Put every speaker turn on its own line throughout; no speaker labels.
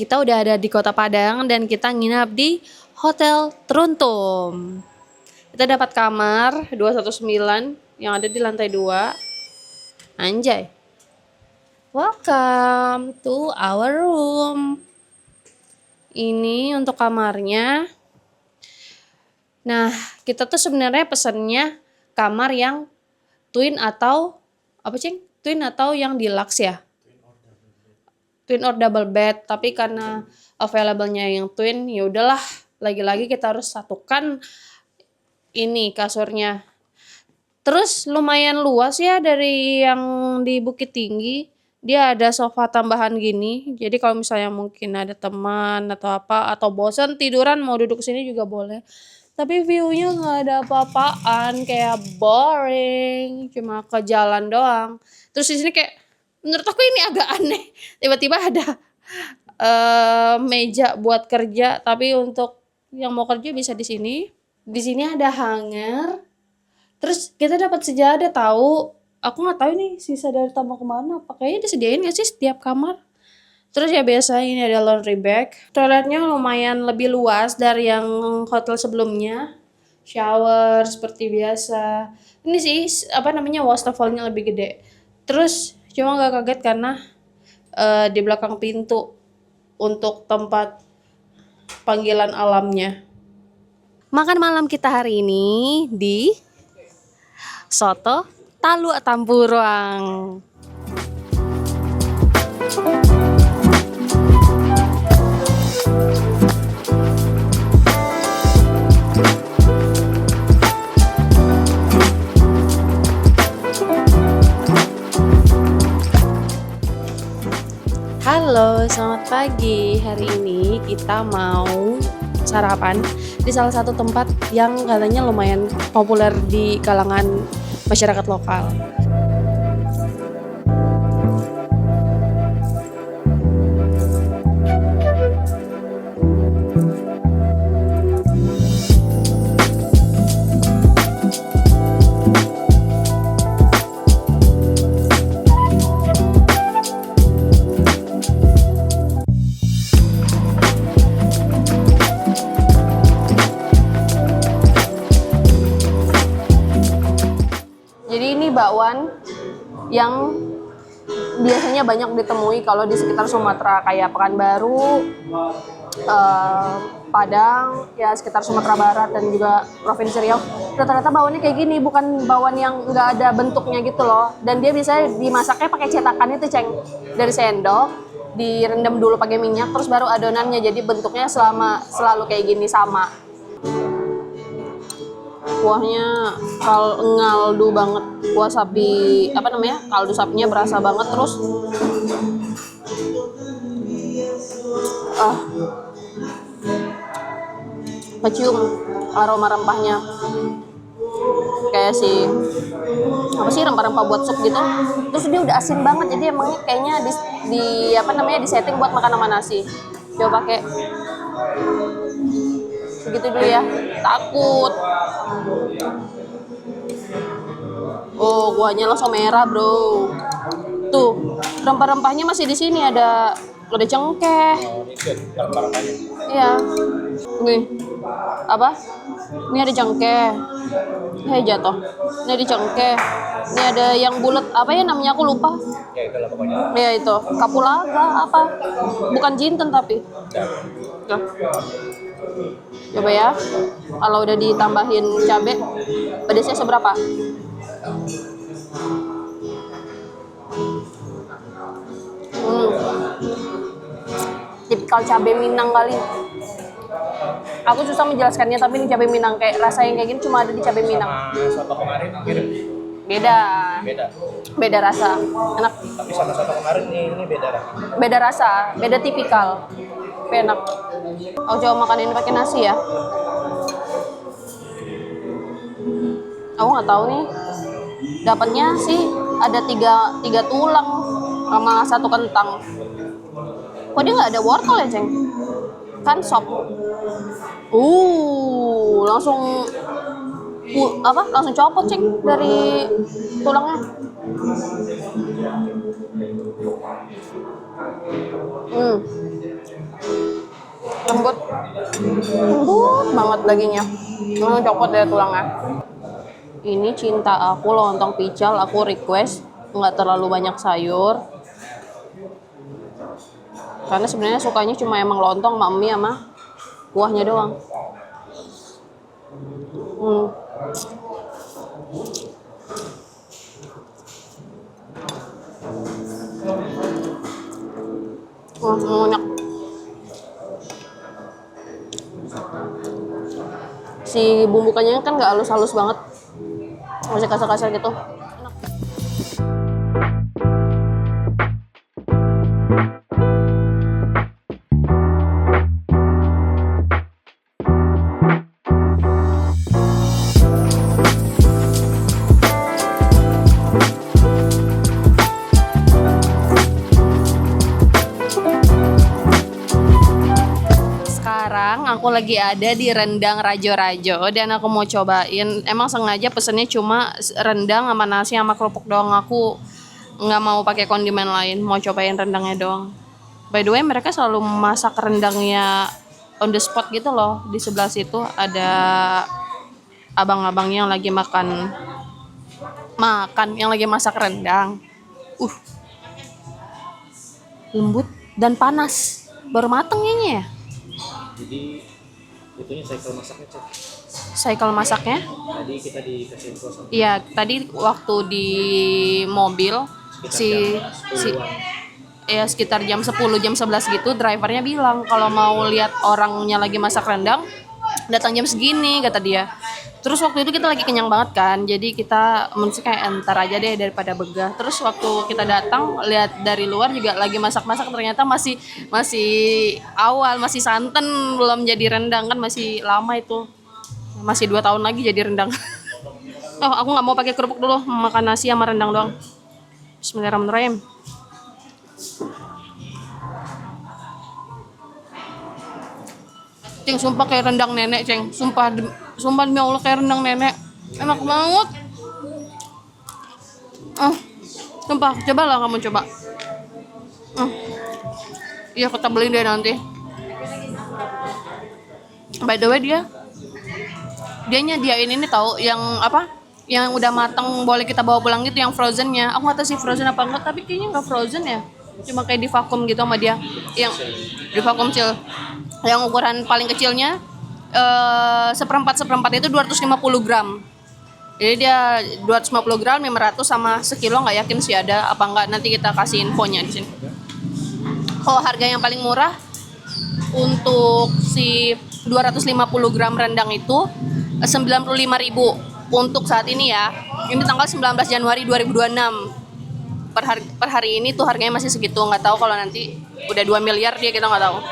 kita udah ada di Kota Padang dan kita nginap di Hotel Truntum. Kita dapat kamar 219 yang ada di lantai 2. Anjay. Welcome to our room. Ini untuk kamarnya. Nah, kita tuh sebenarnya pesennya kamar yang twin atau apa, Cing? Twin atau yang deluxe ya? Twin or double bed, tapi karena available-nya yang twin, ya udahlah, lagi-lagi kita harus satukan ini kasurnya. Terus lumayan luas ya dari yang di Bukit Tinggi. Dia ada sofa tambahan gini. Jadi kalau misalnya mungkin ada teman atau apa atau bosan tiduran mau duduk sini juga boleh. Tapi view-nya nggak ada apa-apaan, kayak boring, cuma ke jalan doang. Terus di sini kayak menurut aku ini agak aneh. Tiba-tiba ada meja buat kerja, tapi untuk yang mau kerja bisa di sini. Di sini ada hanger. Terus kita dapat sejadah tahu. Aku nggak tahu ini sisa dari tamu kemana. Kayaknya disediain nggak sih setiap kamar. Terus ya biasa ini ada laundry bag. Toiletnya lumayan lebih luas dari yang hotel sebelumnya. Shower seperti biasa. Ini sih apa namanya wastafelnya lebih gede. Terus cuma nggak kaget karena di belakang pintu untuk tempat panggilan alamnya. Makan malam kita hari ini di Soto Taluk Tampuruang. Halo, selamat pagi. Hari ini kita mau sarapan di salah satu tempat yang katanya lumayan populer di kalangan masyarakat lokal. Jadi ini bakwan yang biasanya banyak ditemui kalau di sekitar Sumatera kayak Pekanbaru, Padang, ya sekitar Sumatera Barat dan juga Provinsi Riau. Rata-rata bakwannya kayak gini, bukan bakwan yang nggak ada bentuknya gitu loh. Dan dia biasanya dimasaknya pakai cetakan itu, Ceng, dari sendok, direndam dulu pakai minyak, terus baru adonannya. Jadi bentuknya selalu kayak gini sama. Kuahnya ngaldu banget, kuah sapi apa namanya, kaldu sapinya berasa banget. Terus kecium aroma rempahnya, kayak apa sih rempah-rempah buat sup gitu. Terus dia udah asin banget, jadi emangnya kayaknya di setting buat makan sama nasi. Coba pakai segitu dulu ya, takut. Oh, kuahnya langsung merah, bro. Tuh, rempah-rempahnya masih di sini, ada cengkeh. Iya. Nih. Apa? Ini ada cengkeh. Jatuh. Ini ada cengkeh. Ini ada yang bulat, apa ya namanya, aku lupa.
Ya itulah pokoknya.
Ya itu, kapulaga apa? Bukan jinten tapi. Nah. Coba ya. Kalau udah ditambahin cabai, pedasnya seberapa? Tipikal cabai Minang kali. Aku susah menjelaskannya, tapi ini cabai Minang, kayak rasa yang kayak gini cuma ada di cabai Minang.
Sama soto kemarin mirip.
Beda. Beda rasa. Enak.
Tapi sama soto kemarin ini beda rasa.
Beda rasa, beda tipikal. Tapi enak. Aku coba makan ini pakai nasi ya. Aku nggak tahu nih. Dapatnya sih ada tiga tulang sama satu kentang. Kok dia nggak ada wortel ya, Ceng? Kan sop. Langsung langsung copot, Ceng, dari tulangnya. Lembut. Lembut banget dagingnya. Copot dari tulangnya. Ini cinta aku lontong pical, aku request nggak terlalu banyak sayur. Karena sebenarnya sukanya cuma emang lontong sama mie sama kuahnya doang. Banyak. Si bumbukannya kan nggak halus-halus banget, masih kasar-kasar gitu. Sekarang aku lagi ada di Rendang Rajo-Rajo dan aku mau cobain. Emang sengaja pesennya cuma rendang sama nasi sama kerupuk doang. Aku nggak mau pakai kondimen lain. Mau cobain rendangnya doang. By the way, mereka selalu masak rendangnya on the spot gitu loh. Di sebelah situ ada abang-abangnya yang lagi makan yang lagi masak rendang. Lembut dan panas. Baru mateng kayaknya ya.
Jadi itunya cycle masaknya cek.
Cycle masaknya?
Tadi kita dikasih info sama
Iya, tadi waktu di mobil sekitar jam 10 jam 11 gitu drivernya bilang kalau mau lihat orangnya lagi masak rendang datang jam segini kata dia. Terus waktu itu kita lagi kenyang banget kan, jadi kita mesti kayak entar aja deh daripada begah. Terus waktu kita datang lihat dari luar juga lagi masak-masak, ternyata masih awal, masih santan, belum jadi rendang kan, masih lama itu. Masih 2 tahun lagi jadi rendang. Oh, aku nggak mau pakai kerupuk dulu, makan nasi sama rendang doang. Bismillahirrahmanirrahim. Ceng, sumpah kayak rendang nenek, Ceng. Sumpah demi Allah kayak rendang nenek. Enak banget. Sumpah, cobalah kamu coba. Iya, kita beli deh nanti. By the way, dia nyediain ini tahu yang apa? Yang udah matang boleh kita bawa pulang gitu, yang frozennya. Aku nggak tahu sih frozen apa enggak, tapi kayaknya nggak frozen ya. Cuma kayak di vakum gitu sama dia. Yang di vakum chill. Yang ukuran paling kecilnya seperempat itu 250 gram. Jadi dia 250 gram 500 sama sekilo, nggak yakin sih ada apa enggak, nanti kita kasih infonya di sini. Oh, harga yang paling murah untuk si 250 gram rendang itu 95.000 untuk saat ini ya. Ini tanggal 19 Januari 2026. Per hari ini tuh harganya masih segitu, nggak tahu kalau nanti udah 2 miliar dia, kita nggak tahu.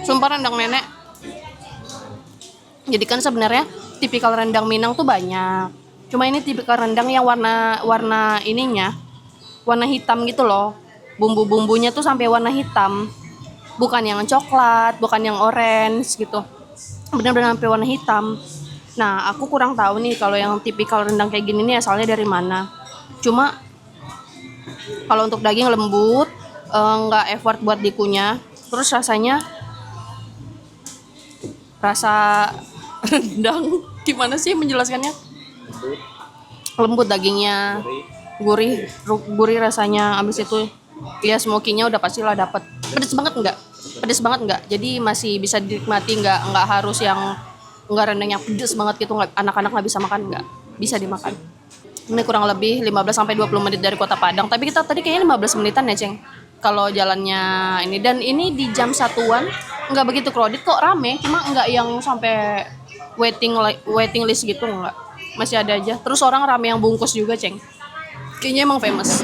Sumpah rendang nenek. Jadi kan sebenarnya tipikal rendang Minang tuh banyak. Cuma ini tipikal rendang yang warna ininya warna hitam gitu loh. Bumbu-bumbunya tuh sampai warna hitam. Bukan yang coklat, bukan yang orange gitu. Benar-benar sampai warna hitam. Nah, aku kurang tahu nih kalau yang tipikal rendang kayak gini nih asalnya dari mana. Cuma kalau untuk daging lembut, nggak effort buat dikunyah. Terus rasanya rasa rendang gimana sih menjelaskannya? Lembut dagingnya, gurih rasanya. Abis itu ya smokinya udah pastilah dapet. Pedes banget enggak? Jadi masih bisa dinikmati, nggak harus yang nggak rendang yang pedes banget gitu. Anak-anak nggak bisa makan, nggak bisa dimakan. Ini kurang lebih 15-20 menit dari Kota Padang. Tapi kita tadi kayaknya 15 menitan ya, Ceng. Kalau jalannya ini, dan ini di jam 1-an nggak begitu crowded kok, rame, cuma nggak yang sampai waiting list gitu, nggak, masih ada aja. Terus orang rame yang bungkus juga, Ceng. Kayaknya emang famous.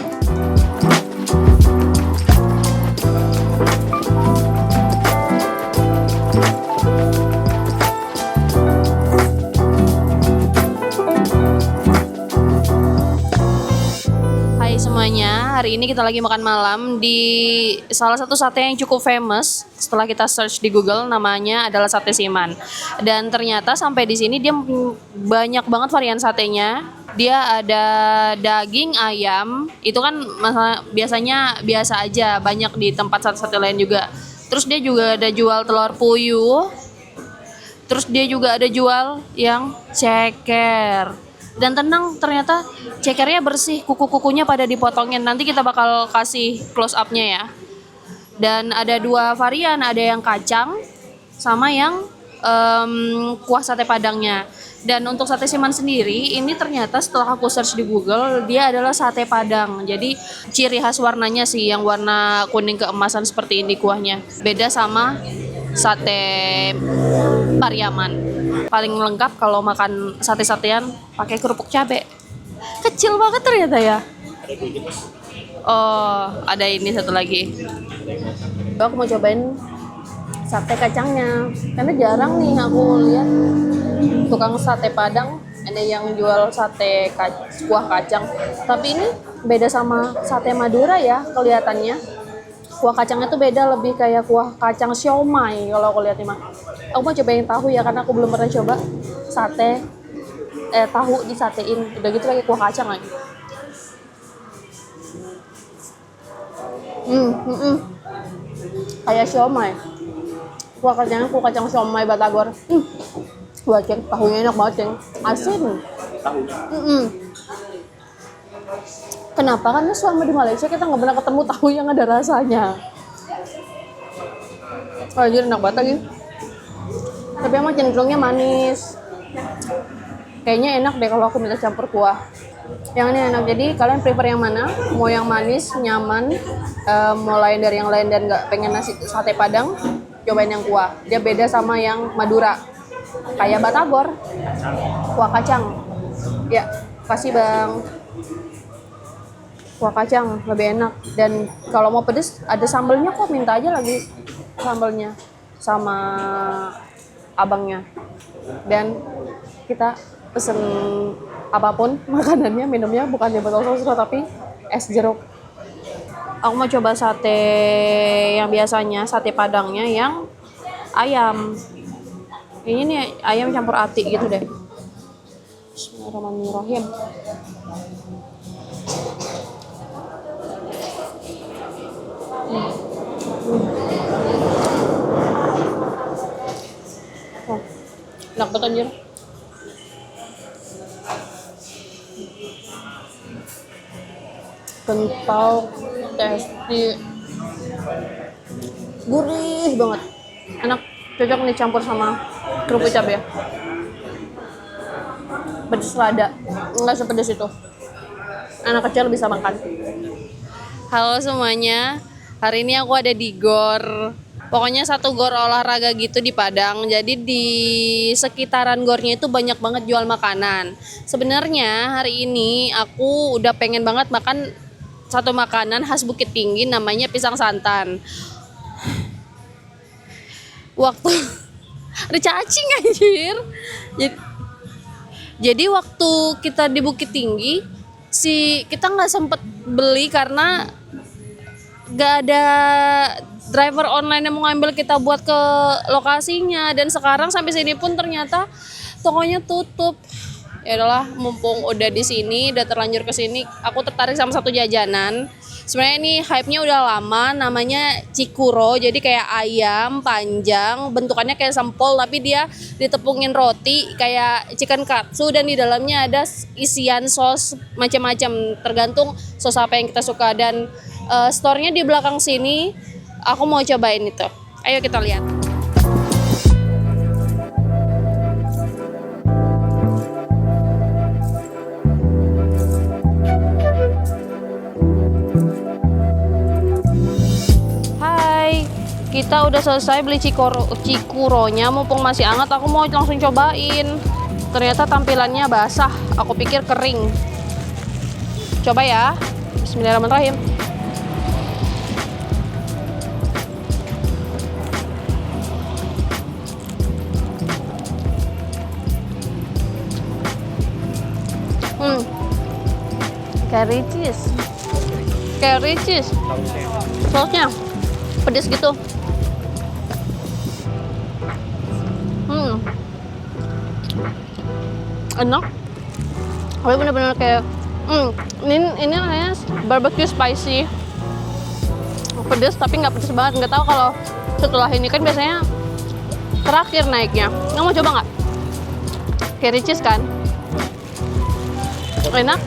Semuanya, hari ini kita lagi makan malam di salah satu sate yang cukup famous. Setelah kita search di Google, namanya adalah Sate Siman. Dan ternyata sampai di sini dia banyak banget varian satenya. Dia ada daging ayam, itu kan biasanya biasa aja, banyak di tempat sate-sate lain juga. Terus dia juga ada jual telur puyuh. Terus dia juga ada jual yang ceker. Dan tenang, ternyata cekernya bersih, kuku-kukunya pada dipotongin. Nanti kita bakal kasih close up-nya ya. Dan ada 2 varian, ada yang kacang sama yang kuah sate padangnya. Dan untuk sate siman sendiri, ini ternyata setelah aku search di Google, dia adalah sate padang. Jadi ciri khas warnanya sih yang warna kuning keemasan seperti ini kuahnya. Beda sama sate Pariaman. Paling lengkap kalau makan sate-satean pakai kerupuk cabe. Kecil banget ternyata ya.
Ada kulit mas.
Oh, ada ini satu lagi. Aku mau cobain sate kacangnya. Karena jarang nih aku lihat tukang sate Padang ada yang jual sate kuah kacang. Tapi ini beda sama sate Madura ya kelihatannya. Kuah kacangnya tuh beda, lebih kayak kuah kacang siomay kalau aku lihat nih mah. Aku mau cobain tahu ya karena aku belum pernah coba sate tahu disatein. Udah gitu pakai kuah kacang lagi. Kayak siomay. Kuah kacang siomay Batagor. Wah, cek tahunya enak banget, Ceng. Asin.
Tahunya.
Kenapa? Karena selama di Malaysia kita nggak pernah ketemu tahu yang ada rasanya. Oh, jadi enak banget lagi. Tapi emang cenderungnya manis. Kayaknya enak deh kalau aku minta campur kuah. Yang ini enak. Jadi kalian prefer yang mana? Mau yang manis, nyaman, mau lain dari yang lain dan nggak pengen nasi sate Padang, cobain yang kuah. Dia beda sama yang Madura. Kayak Batagor, kuah kacang. Ya, kasih bang. Kuah kacang lebih enak. Dan kalau mau pedes ada sambelnya kok, minta aja lagi sambelnya sama abangnya. Dan kita pesen apapun makanannya, minumnya bukan di botol sosro tapi es jeruk. Aku mau coba sate yang biasanya, sate Padangnya yang ayam. Ini nih ayam campur ati gitu deh. Bismillahirrahmanirrahim. Oh, enak banget anjir. Kental, tasty, gurih banget. Enak, cocok nih campur sama kerupuk cabai ya. Pedes lada, nggak sepedes itu. Anak kecil bisa makan. Halo semuanya, hari ini aku ada di GOR. Pokoknya satu GOR olahraga gitu di Padang. Jadi di sekitaran GOR-nya itu banyak banget jual makanan. Sebenarnya hari ini aku udah pengen banget makan satu makanan khas Bukit Tinggi namanya pisang santan. Waktu ada cacing anjir. Jadi waktu kita di Bukit Tinggi kita nggak sempet beli karena nggak ada driver online yang mau ngambil kita buat ke lokasinya. Dan sekarang sampai sini pun ternyata tokonya tutup. Ya udahlah, mumpung udah di sini, udah terlanjur ke sini, aku tertarik sama satu jajanan. Sebenarnya ini hype-nya udah lama, namanya Cikuro. Jadi kayak ayam panjang, bentukannya kayak sempol tapi dia ditepungin roti kayak chicken katsu dan di dalamnya ada isian sos macam-macam, tergantung sos apa yang kita suka. Dan store-nya di belakang sini. Aku mau cobain itu. Ayo kita lihat. Hai, kita udah selesai beli Cikuronya. Mumpung masih hangat, aku mau langsung cobain. Ternyata tampilannya basah. Aku pikir kering. Coba ya. Bismillahirrahmanirrahim. Curry cheese. Sosnya pedes gitu. Enak. Tapi bener-bener kayak ini namanya barbecue spicy, pedes tapi nggak pedes banget. Nggak tahu kalau setelah ini kan biasanya terakhir naiknya. Nggak mau coba nggak? Curry cheese kan? Enak,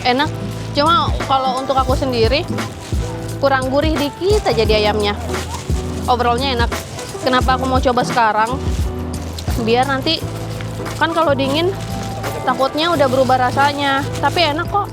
enak. Cuma kalau untuk aku sendiri kurang gurih dikit aja di ayamnya. Overallnya enak. Kenapa aku mau coba sekarang? Biar nanti kan kalau dingin takutnya udah berubah rasanya. Tapi enak kok.